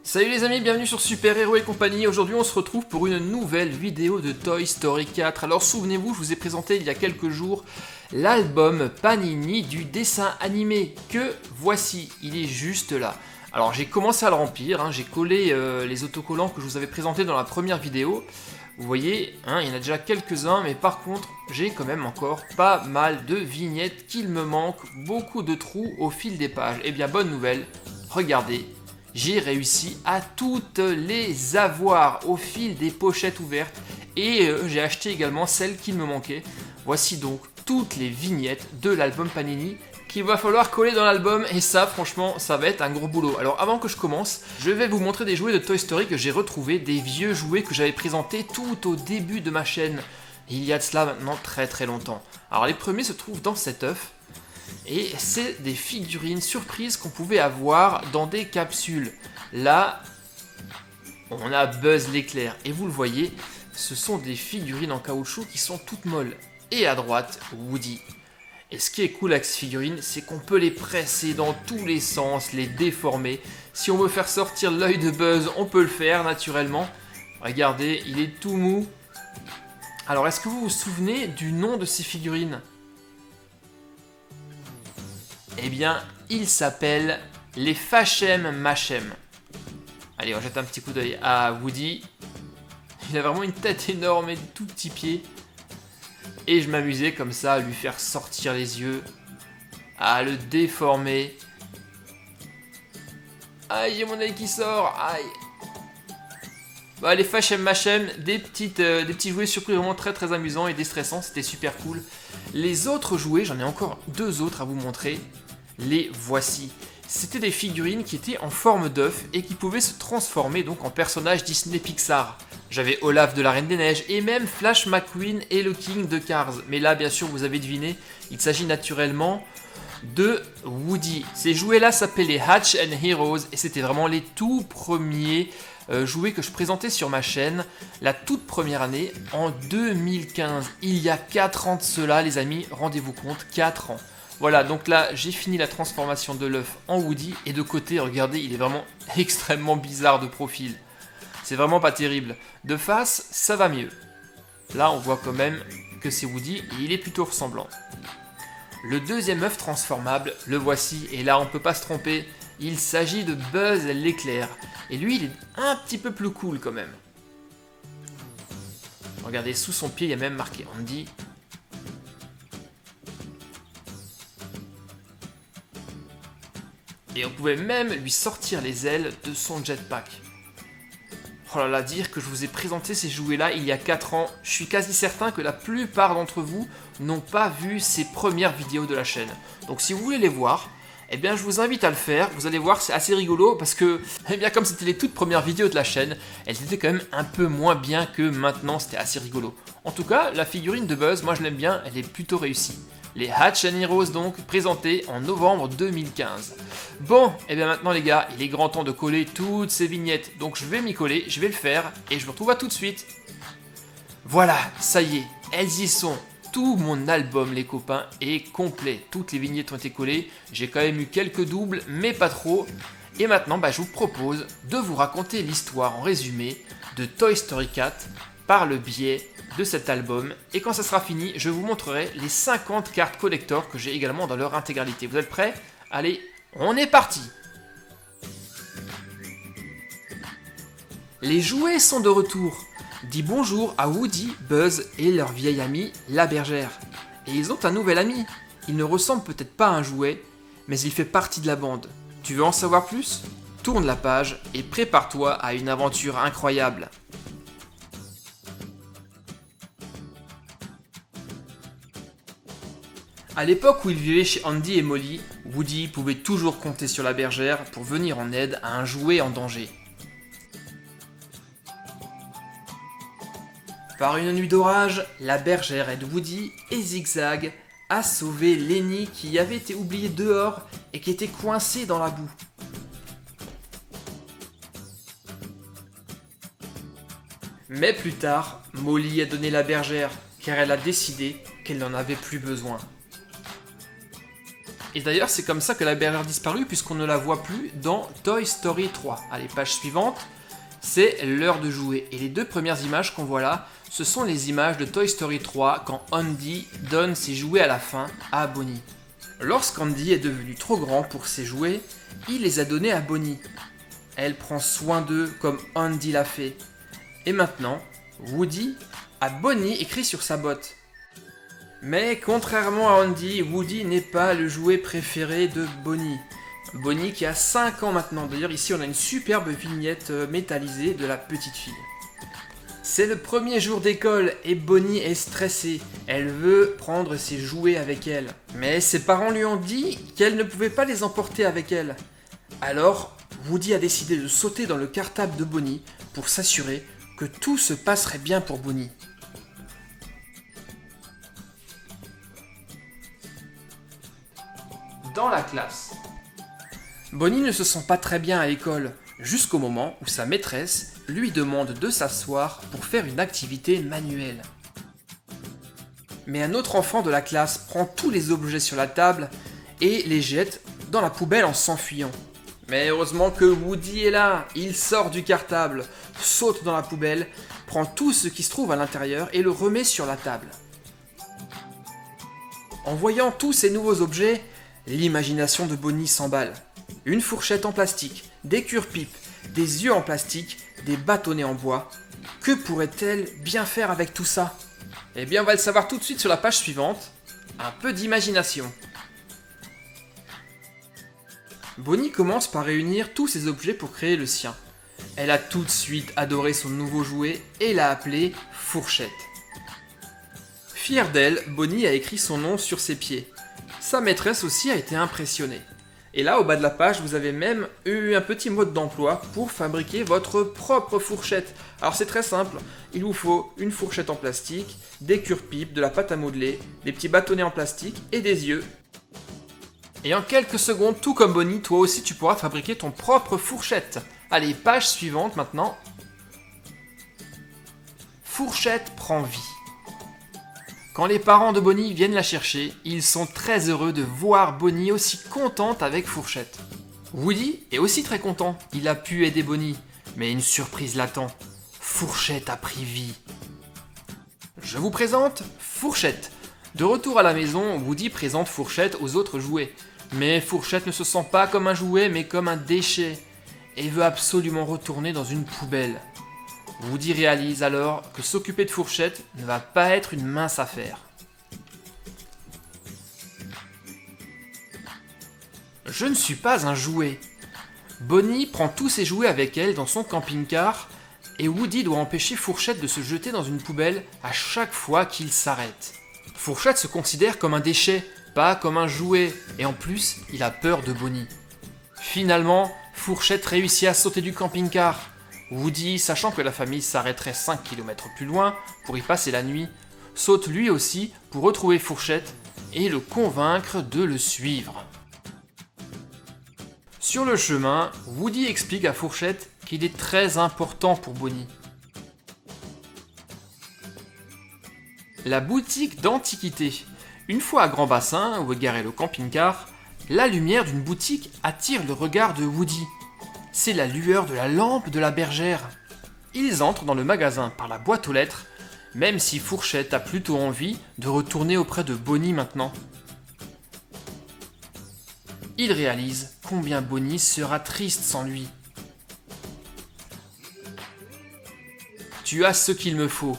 Salut les amis, bienvenue sur Super Héros et compagnie. Aujourd'hui on se retrouve pour une nouvelle vidéo de Toy Story 4. Alors souvenez-vous, je vous ai présenté il y a quelques jours l'album Panini du dessin animé que voici, il est juste là. Alors j'ai commencé à le remplir, j'ai collé les autocollants que je vous avais présentés dans la première vidéo. Vous voyez, il y en a déjà quelques-uns, mais par contre j'ai quand même encore pas mal de vignettes qu'il me manque, beaucoup de trous au fil des pages. Et bien bonne nouvelle, regardez. J'ai réussi à toutes les avoir au fil des pochettes ouvertes et j'ai acheté également celles qui me manquaient. Voici donc toutes les vignettes de l'album Panini qu'il va falloir coller dans l'album et ça franchement ça va être un gros boulot. Alors avant que je commence, je vais vous montrer des jouets de Toy Story que j'ai retrouvés, des vieux jouets que j'avais présentés tout au début de ma chaîne. Il y a de cela maintenant très longtemps. Alors les premiers se trouvent dans cet œuf. Et c'est des figurines surprises qu'on pouvait avoir dans des capsules. Là, on a Buzz l'éclair. Et vous le voyez, ce sont des figurines en caoutchouc qui sont toutes molles. Et à droite, Woody. Et ce qui est cool avec ces figurines, c'est qu'on peut les presser dans tous les sens, les déformer. Si on veut faire sortir l'œil de Buzz, on peut le faire naturellement. Regardez, il est tout mou. Alors, est-ce que vous vous souvenez du nom de ces figurines ? Eh bien, il s'appelle les Fachem Machem. Allez, on jette un petit coup d'œil à Woody. Il a vraiment une tête énorme et de tout petits pieds. Et je m'amusais comme ça à lui faire sortir les yeux, à le déformer. Aïe, j'ai mon œil qui sort, aïe. Bah, les Fachem Machem, des petits jouets surpris vraiment très amusants et déstressants, c'était super cool. Les autres jouets, j'en ai encore deux autres à vous montrer. Les voici. C'était des figurines qui étaient en forme d'œuf et qui pouvaient se transformer donc en personnages Disney Pixar. J'avais Olaf de la Reine des Neiges et même Flash McQueen et le King de Cars. Mais là, bien sûr, vous avez deviné, il s'agit naturellement de Woody. Ces jouets-là s'appelaient les Hatch and Heroes et c'était vraiment les tout premiers jouets que je présentais sur ma chaîne la toute première année en 2015. Il y a 4 ans de cela, les amis, rendez-vous compte, 4 ans. Voilà, donc là, j'ai fini la transformation de l'œuf en Woody. Et de côté, regardez, il est vraiment extrêmement bizarre de profil. C'est vraiment pas terrible. De face, ça va mieux. Là, on voit quand même que c'est Woody et il est plutôt ressemblant. Le deuxième œuf transformable, le voici. Et là, on peut pas se tromper. Il s'agit de Buzz l'éclair. Et lui, il est un petit peu plus cool quand même. Regardez, sous son pied, il y a même marqué Andy. Et on pouvait même lui sortir les ailes de son jetpack. Oh là là, dire que je vous ai présenté ces jouets-là il y a 4 ans, je suis quasi certain que la plupart d'entre vous n'ont pas vu ces premières vidéos de la chaîne. Donc si vous voulez les voir, eh bien je vous invite à le faire, vous allez voir c'est assez rigolo parce que, eh bien comme c'était les toutes premières vidéos de la chaîne, elles étaient quand même un peu moins bien que maintenant, c'était assez rigolo. En tout cas, la figurine de Buzz, moi je l'aime bien, elle est plutôt réussie. Les Hatch and Heroes donc, présentés en novembre 2015. Bon, et bien maintenant les gars, il est grand temps de coller toutes ces vignettes. Donc je vais m'y coller, je vais le faire, et je vous retrouve à tout de suite. Voilà, ça y est, elles y sont. Tout mon album les copains est complet. Toutes les vignettes ont été collées. J'ai quand même eu quelques doubles, mais pas trop. Et maintenant, je vous propose de vous raconter l'histoire en résumé de Toy Story 4 par le biais de cet album. Et quand ça sera fini, je vous montrerai les 50 cartes collector que j'ai également dans leur intégralité. Vous êtes prêts? Allez, on est parti! Les jouets sont de retour. Dis bonjour à Woody, Buzz et leur vieille amie, la bergère. Et ils ont un nouvel ami. Il ne ressemble peut-être pas à un jouet, mais il fait partie de la bande. Tu veux en savoir plus? Tourne la page et prépare-toi à une aventure incroyable. À l'époque où il vivait chez Andy et Molly, Woody pouvait toujours compter sur la bergère pour venir en aide à un jouet en danger. Par une nuit d'orage, la bergère aide Woody et Zigzag à sauver Lenny qui avait été oublié dehors et qui était coincé dans la boue. Mais plus tard, Molly a donné la bergère car elle a décidé qu'elle n'en avait plus besoin. Et d'ailleurs, c'est comme ça que la bergère a disparu, puisqu'on ne la voit plus dans Toy Story 3. Allez, page suivante, c'est l'heure de jouer. Et les 2 premières images qu'on voit là, ce sont les images de Toy Story 3 quand Andy donne ses jouets à la fin à Bonnie. Lorsqu'Andy est devenu trop grand pour ses jouets, il les a donnés à Bonnie. Elle prend soin d'eux comme Andy l'a fait. Et maintenant, Woody a Bonnie écrit sur sa botte. Mais contrairement à Andy, Woody n'est pas le jouet préféré de Bonnie. Bonnie qui a 5 ans maintenant. D'ailleurs ici on a une superbe vignette métallisée de la petite fille. C'est le premier jour d'école et Bonnie est stressée. Elle veut prendre ses jouets avec elle. Mais ses parents lui ont dit qu'elle ne pouvait pas les emporter avec elle. Alors, Woody a décidé de sauter dans le cartable de Bonnie pour s'assurer que tout se passerait bien pour Bonnie. Dans la classe. Bonnie ne se sent pas très bien à l'école, jusqu'au moment où sa maîtresse lui demande de s'asseoir pour faire une activité manuelle. Mais un autre enfant de la classe prend tous les objets sur la table et les jette dans la poubelle en s'enfuyant. Mais heureusement que Woody est là, il sort du cartable, saute dans la poubelle, prend tout ce qui se trouve à l'intérieur et le remet sur la table. En voyant tous ces nouveaux objets, l'imagination de Bonnie s'emballe. Une fourchette en plastique, des cure-pipes, des yeux en plastique, des bâtonnets en bois. Que pourrait-elle bien faire avec tout ça? Eh bien, on va le savoir tout de suite sur la page suivante. Un peu d'imagination. Bonnie commence par réunir tous ses objets pour créer le sien. Elle a tout de suite adoré son nouveau jouet et l'a appelé Fourchette. Fière d'elle, Bonnie a écrit son nom sur ses pieds. Sa maîtresse aussi a été impressionnée. Et là, au bas de la page, vous avez même eu un petit mode d'emploi pour fabriquer votre propre fourchette. Alors c'est très simple, il vous faut une fourchette en plastique, des cure-pipes, de la pâte à modeler, des petits bâtonnets en plastique et des yeux. Et en quelques secondes, tout comme Bonnie, toi aussi tu pourras fabriquer ton propre fourchette. Allez, page suivante maintenant. Fourchette prend vie. Quand les parents de Bonnie viennent la chercher, ils sont très heureux de voir Bonnie aussi contente avec Fourchette. Woody est aussi très content, il a pu aider Bonnie, mais une surprise l'attend. Fourchette a pris vie. Je vous présente Fourchette. De retour à la maison, Woody présente Fourchette aux autres jouets. Mais Fourchette ne se sent pas comme un jouet, mais comme un déchet, et veut absolument retourner dans une poubelle. Woody réalise alors que s'occuper de Fourchette ne va pas être une mince affaire. Je ne suis pas un jouet. Bonnie prend tous ses jouets avec elle dans son camping-car et Woody doit empêcher Fourchette de se jeter dans une poubelle à chaque fois qu'il s'arrête. Fourchette se considère comme un déchet, pas comme un jouet, et en plus, il a peur de Bonnie. Finalement, Fourchette réussit à sauter du camping-car. Woody, sachant que la famille s'arrêterait 5 km plus loin pour y passer la nuit, saute lui aussi pour retrouver Fourchette et le convaincre de le suivre. Sur le chemin, Woody explique à Fourchette qu'il est très important pour Bonnie. La boutique d'antiquité. Une fois à Grand Bassin, où est garé le camping-car, la lumière d'une boutique attire le regard de Woody. C'est la lueur de la lampe de la bergère. Ils entrent dans le magasin par la boîte aux lettres, même si Fourchette a plutôt envie de retourner auprès de Bonnie maintenant. Il réalise combien Bonnie sera triste sans lui. Tu as ce qu'il me faut.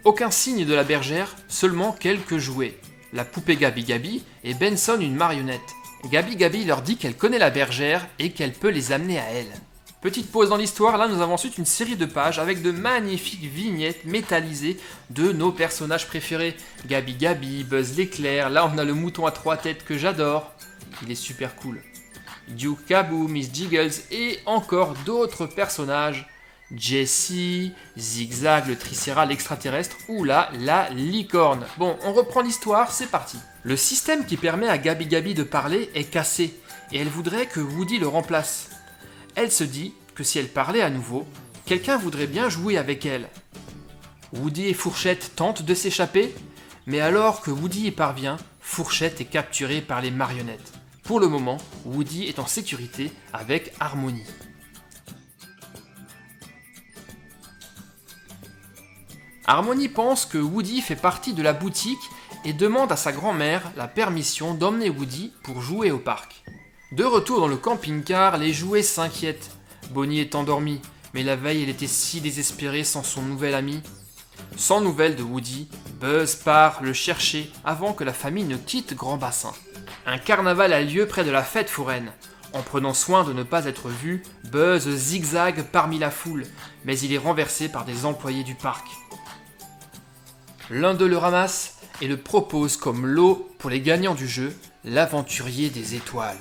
Aucun signe de la bergère, seulement quelques jouets. La poupée Gabi Gabi et Benson une marionnette. Gabi Gabi leur dit qu'elle connaît la bergère et qu'elle peut les amener à elle. Petite pause dans l'histoire, là nous avons ensuite une série de pages avec de magnifiques vignettes métallisées de nos personnages préférés. Gabi Gabi, Buzz l'éclair, là on a le mouton à 3 têtes que j'adore. Il est super cool. Duke Kaboo, Miss Jiggles et encore d'autres personnages. Jessie, Zigzag, le Tricéra, l'extraterrestre ou là, la licorne. Bon, on reprend l'histoire, c'est parti. Le système qui permet à Gabi Gabi de parler est cassé et elle voudrait que Woody le remplace. Elle se dit que si elle parlait à nouveau, quelqu'un voudrait bien jouer avec elle. Woody et Fourchette tentent de s'échapper, mais alors que Woody y parvient, Fourchette est capturée par les marionnettes. Pour le moment, Woody est en sécurité avec Harmony. Harmony pense que Woody fait partie de la boutique et demande à sa grand-mère la permission d'emmener Woody pour jouer au parc. De retour dans le camping-car, les jouets s'inquiètent. Bonnie est endormie, mais la veille elle était si désespérée sans son nouvel ami. Sans nouvelles de Woody, Buzz part le chercher avant que la famille ne quitte Grand Bassin. Un carnaval a lieu près de la fête foraine. En prenant soin de ne pas être vu, Buzz zigzague parmi la foule, mais il est renversé par des employés du parc. L'un d'eux le ramasse et le propose comme lot pour les gagnants du jeu, l'aventurier des étoiles.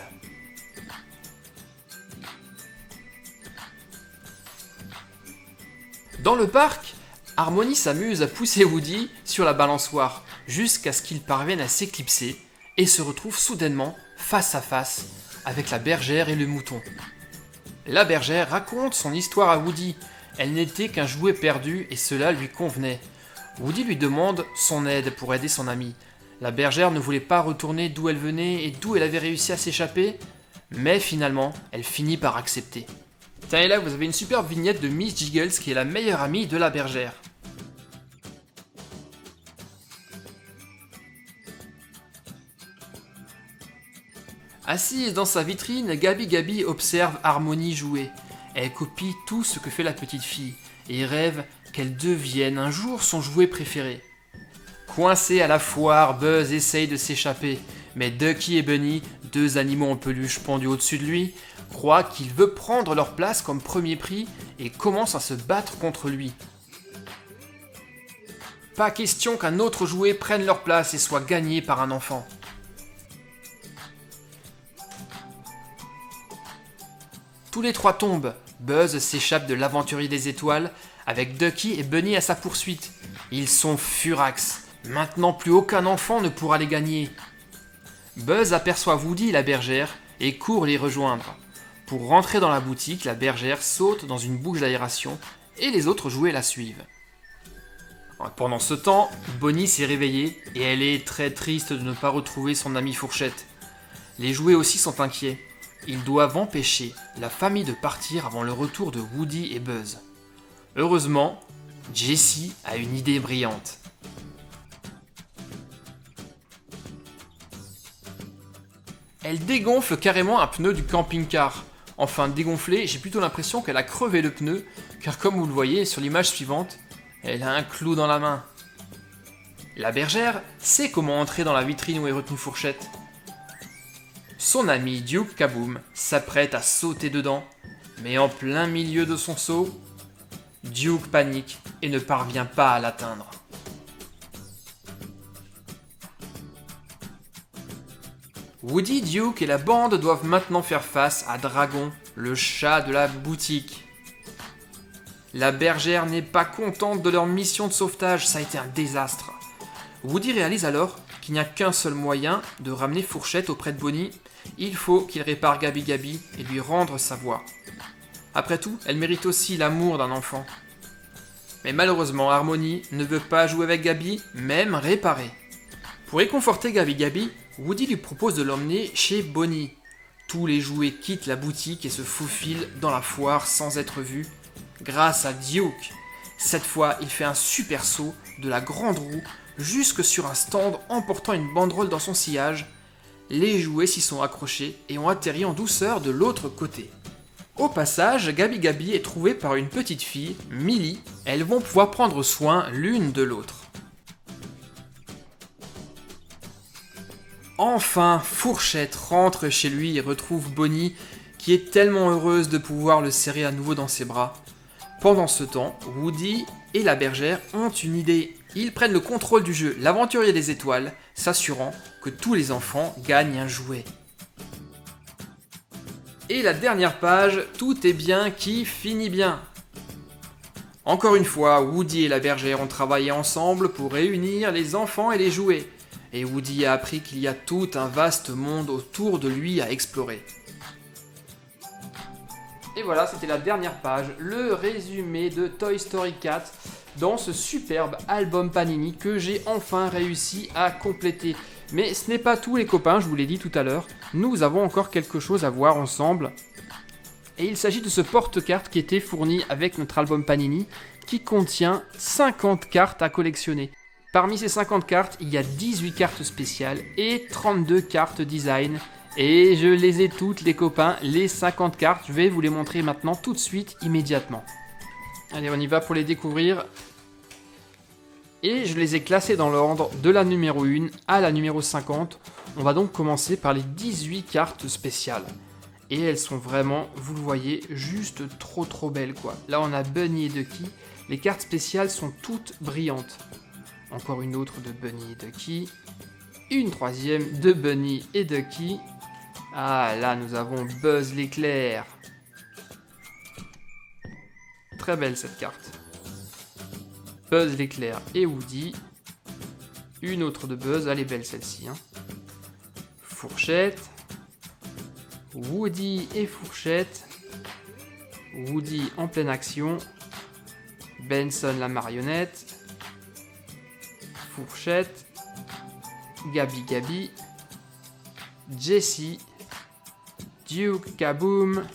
Dans le parc, Harmony s'amuse à pousser Woody sur la balançoire jusqu'à ce qu'il parvienne à s'éclipser et se retrouve soudainement face à face avec la bergère et le mouton. La bergère raconte son histoire à Woody. Elle n'était qu'un jouet perdu et cela lui convenait. Woody lui demande son aide pour aider son ami. La bergère ne voulait pas retourner d'où elle venait et d'où elle avait réussi à s'échapper, mais finalement, elle finit par accepter. Tiens, et là, vous avez une superbe vignette de Miss Jiggles qui est la meilleure amie de la bergère. Assise dans sa vitrine, Gabi observe Harmony jouer. Elle copie tout ce que fait la petite fille et rêve qu'elle devienne un jour son jouet préféré. Coincé à la foire, Buzz essaye de s'échapper, mais Ducky et Bunny, deux animaux en peluche pendus au-dessus de lui, croient qu'il veut prendre leur place comme premier prix et commencent à se battre contre lui. Pas question qu'un autre jouet prenne leur place et soit gagné par un enfant. Tous les trois tombent. Buzz s'échappe de l'aventurier des étoiles avec Ducky et Bunny à sa poursuite. Ils sont furax. Maintenant plus aucun enfant ne pourra les gagner. Buzz aperçoit Woody et la bergère et court les rejoindre. Pour rentrer dans la boutique, la bergère saute dans une bouche d'aération et les autres jouets la suivent. Pendant ce temps, Bonnie s'est réveillée et elle est très triste de ne pas retrouver son amie Fourchette. Les jouets aussi sont inquiets. Ils doivent empêcher la famille de partir avant le retour de Woody et Buzz. Heureusement, Jessie a une idée brillante. Elle dégonfle carrément un pneu du camping-car. Enfin, dégonflé, j'ai plutôt l'impression qu'elle a crevé le pneu, car comme vous le voyez sur l'image suivante, elle a un clou dans la main. La bergère sait comment entrer dans la vitrine où est retenue Fourchette. Son ami Duke Kaboom s'apprête à sauter dedans, mais en plein milieu de son saut, Duke panique et ne parvient pas à l'atteindre. Woody, Duke et la bande doivent maintenant faire face à Dragon, le chat de la boutique. La bergère n'est pas contente de leur mission de sauvetage, ça a été un désastre. Woody réalise alors qu'il n'y a qu'un seul moyen de ramener Fourchette auprès de Bonnie. Il faut qu'il répare Gabi et lui rendre sa voix. Après tout, elle mérite aussi l'amour d'un enfant. Mais malheureusement, Harmony ne veut pas jouer avec Gabi, même réparer. Pour réconforter Gabi, Woody lui propose de l'emmener chez Bonnie. Tous les jouets quittent la boutique et se faufilent dans la foire sans être vus, grâce à Duke. Cette fois, il fait un super saut de la grande roue jusque sur un stand emportant une banderole dans son sillage. Les jouets s'y sont accrochés et ont atterri en douceur de l'autre côté. Au passage, Gabi est trouvée par une petite fille, Millie. Elles vont pouvoir prendre soin l'une de l'autre. Enfin, Fourchette rentre chez lui et retrouve Bonnie, qui est tellement heureuse de pouvoir le serrer à nouveau dans ses bras. Pendant ce temps, Woody et la bergère ont une idée. Ils prennent le contrôle du jeu L'Aventurier des Étoiles, s'assurant que tous les enfants gagnent un jouet. Et la dernière page, tout est bien qui finit bien. Encore une fois, Woody et la bergère ont travaillé ensemble pour réunir les enfants et les jouets. Et Woody a appris qu'il y a tout un vaste monde autour de lui à explorer. Et voilà, c'était la dernière page, le résumé de Toy Story 4 dans ce superbe album Panini que j'ai enfin réussi à compléter. Mais ce n'est pas tout les copains, je vous l'ai dit tout à l'heure. Nous avons encore quelque chose à voir ensemble. Et il s'agit de ce porte-carte qui était fourni avec notre album Panini, qui contient 50 cartes à collectionner. Parmi ces 50 cartes, il y a 18 cartes spéciales et 32 cartes design. Et je les ai toutes les copains, les 50 cartes, je vais vous les montrer maintenant tout de suite, immédiatement. Allez, on y va pour les découvrir. Et je les ai classées dans l'ordre de la numéro 1 à la numéro 50. On va donc commencer par les 18 cartes spéciales. Et elles sont vraiment, vous le voyez, juste trop belles quoi. Là on a Bunny et Ducky. Les cartes spéciales sont toutes brillantes. Encore une autre de Bunny et Ducky. Une troisième de Bunny et Ducky. Ah là nous avons Buzz l'éclair. Très belle cette carte. Buzz l'éclair et Woody. Une autre de Buzz, elle est belle celle-ci. Hein. Fourchette. Woody et Fourchette. Woody en pleine action. Benson la marionnette. Fourchette. Gabi. Jessie. Duke Kaboom.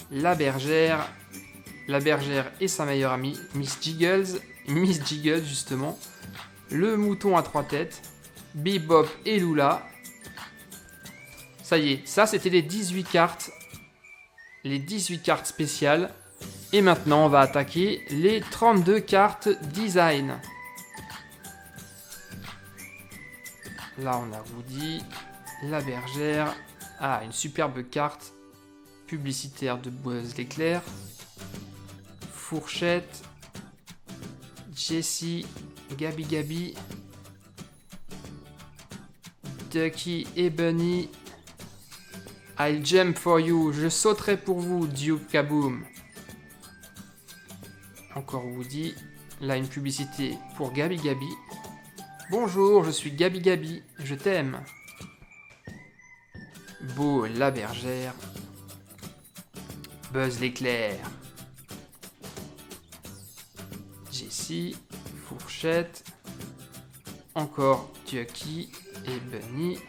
La bergère. La bergère et sa meilleure amie, Miss Jiggles justement. Le mouton à 3 têtes. Bebop et Lula. Ça y est, ça c'était les 18 cartes. Les 18 cartes spéciales. Et maintenant on va attaquer les 32 cartes design. Là on a Woody, la bergère. Ah, une superbe carte publicitaire de Buzz l'éclair. Fourchette. Jessie, Gabi. Ducky et Bunny. I'll jump for you, je sauterai pour vous, Duke Kaboom. Encore Woody. Là, une publicité pour Gabi. Bonjour, je suis Gabi, je t'aime. Bo la bergère. Buzz l'éclair. Jessie, Fourchette. Encore Ducky et Bunny.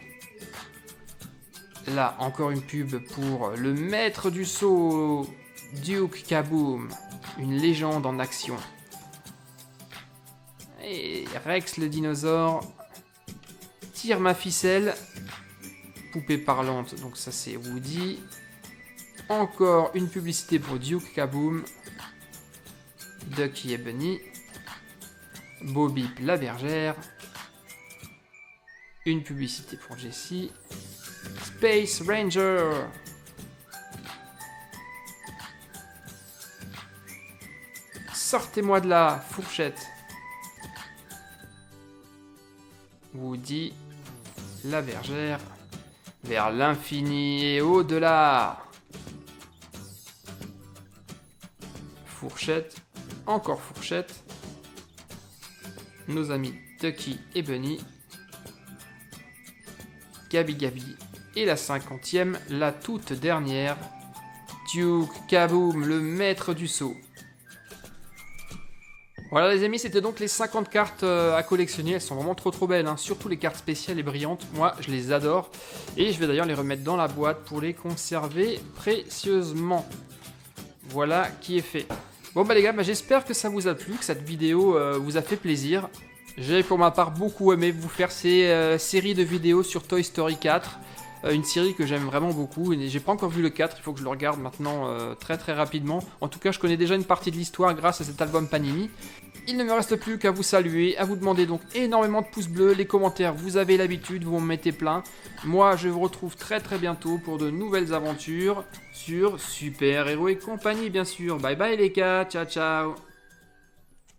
Là, encore une pub pour le maître du saut, Duke Kaboom, une légende en action. Et Rex le dinosaure tire ma ficelle, poupée parlante, donc ça c'est Woody. Encore une publicité pour Duke Kaboom, Ducky et Bunny. Bobip la bergère. Une publicité pour Jessie. Space Ranger. Sortez-moi de là, Fourchette. Woody, la bergère, vers l'infini et au-delà. Fourchette, encore Fourchette. Nos amis Ducky et Bunny. Gabi. Et la 50e, la toute dernière, Duke Kaboom, le maître du saut. Voilà les amis, c'était donc les 50 cartes à collectionner, elles sont vraiment trop belles, hein. Surtout les cartes spéciales et brillantes, moi je les adore. Et je vais d'ailleurs les remettre dans la boîte pour les conserver précieusement. Voilà qui est fait. Bon bah les gars, j'espère que ça vous a plu, que cette vidéo vous a fait plaisir. J'ai pour ma part beaucoup aimé vous faire ces séries de vidéos sur Toy Story 4. Une série que j'aime vraiment beaucoup, et j'ai pas encore vu le 4, il faut que je le regarde maintenant très rapidement. En tout cas, je connais déjà une partie de l'histoire grâce à cet album Panini. Il ne me reste plus qu'à vous saluer, à vous demander donc énormément de pouces bleus, les commentaires, vous avez l'habitude, vous en mettez plein. Moi, je vous retrouve très bientôt pour de nouvelles aventures sur Super Héros et compagnie, bien sûr. Bye bye les gars, ciao.